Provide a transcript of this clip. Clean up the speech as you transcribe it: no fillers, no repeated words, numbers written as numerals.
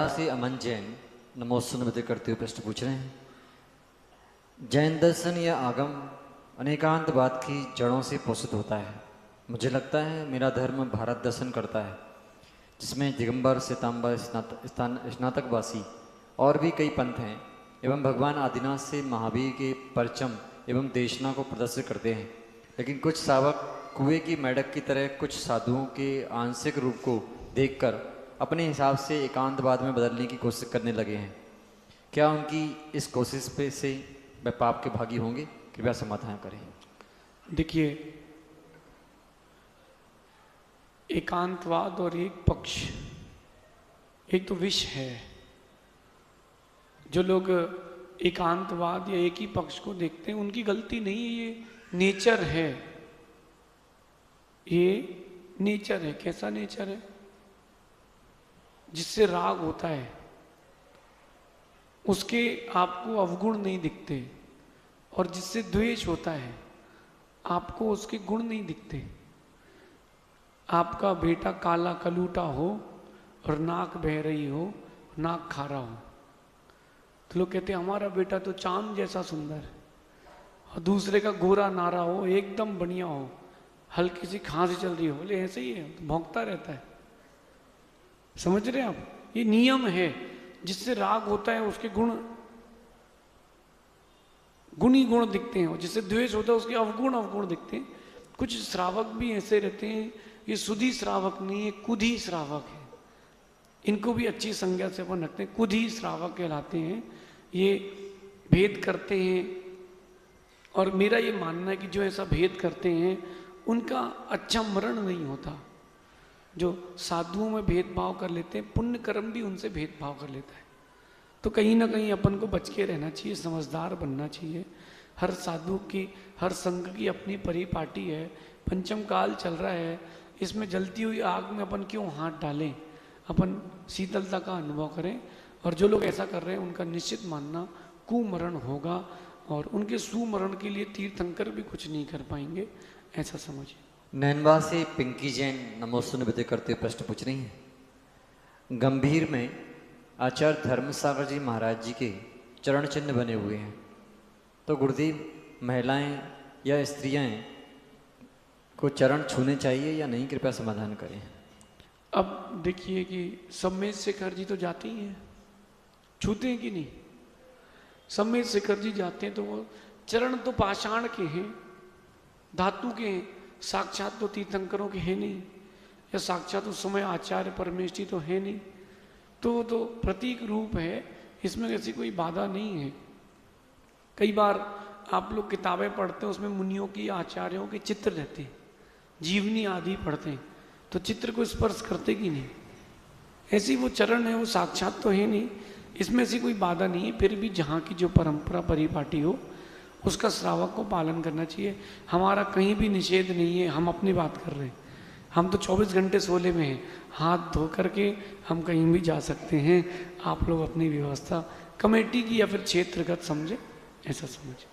से अमन जैन नमोस्तु नमस्ते करते हुए प्रश्न पूछ रहे हैं। जैन दर्शन या आगम अनेकांतवाद की जड़ों से पोषित होता है। मुझे लगता है मेरा धर्म भारत दर्शन करता है, जिसमें दिगंबर, श्वेतांबर, स्नातकवासी और भी कई पंथ हैं एवं भगवान आदिनाथ से महावीर के परचम एवं देशना को प्रदर्शित करते हैं। लेकिन कुछ श्रावक कुएं की मेंढक की तरह कुछ साधुओं के आंशिक रूप को देखकर अपने हिसाब से एकांतवाद में बदलने की कोशिश करने लगे हैं। क्या उनकी इस कोशिश पे से वे पाप के भागी होंगे? कृपया समाधान करें। देखिए, एकांतवाद और एक पक्ष, एक तो विष है। जो लोग एकांतवाद या एक ही पक्ष को देखते हैं उनकी गलती नहीं है, ये नेचर है। ये नेचर है। कैसा नेचर है? जिससे राग होता है उसके आपको अवगुण नहीं दिखते, और जिससे द्वेष होता है आपको उसके गुण नहीं दिखते। आपका बेटा काला कलूटा हो और नाक बह रही हो, नाक खा रहा हो, तो लोग कहते हैं हमारा बेटा तो चांद जैसा सुंदर है। और दूसरे का गोरा नारा हो, एकदम बढ़िया हो, हल्की सी खांसी चल रही हो, बोले ऐसे ही है, तो भौंकता रहता है। समझ रहे हैं आप? ये नियम है। जिससे राग होता है उसके गुण ही गुण दिखते हैं, और जिससे द्वेष होता है उसके अवगुण दिखते हैं। कुछ श्रावक भी ऐसे रहते हैं, ये सुधी श्रावक नहीं है, कुधी श्रावक है। इनको भी अच्छी संज्ञा से अपन रखते हैं, कुधी श्रावक कहलाते हैं। ये भेद करते हैं, और मेरा ये मानना है कि जो ऐसा भेद करते हैं उनका अच्छा मरण नहीं होता। जो साधुओं में भेदभाव कर लेते हैं, पुण्य कर्म भी उनसे भेदभाव कर लेता है। तो कहीं ना कहीं अपन को बच के रहना चाहिए, समझदार बनना चाहिए। हर साधु की, हर संघ की अपनी परिपाटी है। पंचम काल चल रहा है, इसमें जलती हुई आग में अपन क्यों हाथ डालें? अपन शीतलता का अनुभव करें। और जो लोग ऐसा कर रहे हैं उनका निश्चित मानना कुमरण होगा, और उनके सुमरण के लिए तीर्थंकर भी कुछ नहीं कर पाएंगे, ऐसा समझिए। नैनवा से पिंकी जैन नमोस्तु नमस्ते करते हुए प्रश्न पूछ रही हैं। गंभीर में आचार्य धर्मसागर जी महाराज जी के चरण चिन्ह बने हुए हैं, तो गुरुदेव महिलाएं या स्त्रियां को चरण छूने चाहिए या नहीं? कृपया समाधान करें। अब देखिए कि सम्मेद शेखर जी तो जाते ही हैं, छूते हैं कि नहीं? सम्मेद शेखर जी जाते हैं तो वो चरण तो पाषाण के हैं, धातु के हैं, साक्षात तो तीर्थंकरों के हैं नहीं, या साक्षात उस समय आचार्य परमेष्ठी तो है नहीं। तो वो तो प्रतीक रूप है, इसमें ऐसी कोई बाधा नहीं है। कई बार आप लोग किताबें पढ़ते हैं, उसमें मुनियों की, आचार्यों के चित्र रहते हैं, जीवनी आदि पढ़ते हैं, तो चित्र को स्पर्श करते कि नहीं? ऐसी वो चरण है, वो साक्षात तो है नहीं, इसमें ऐसी कोई बाधा नहीं है। फिर भी जहाँ की जो परंपरा परिपाटी हो उसका श्रावक को पालन करना चाहिए। हमारा कहीं भी निषेध नहीं है। हम अपनी बात कर रहे हैं, हम तो 24 घंटे सोले में हैं, हाथ धो करके हम कहीं भी जा सकते हैं। आप लोग अपनी व्यवस्था कमेटी की या फिर क्षेत्रगत समझे, ऐसा समझे।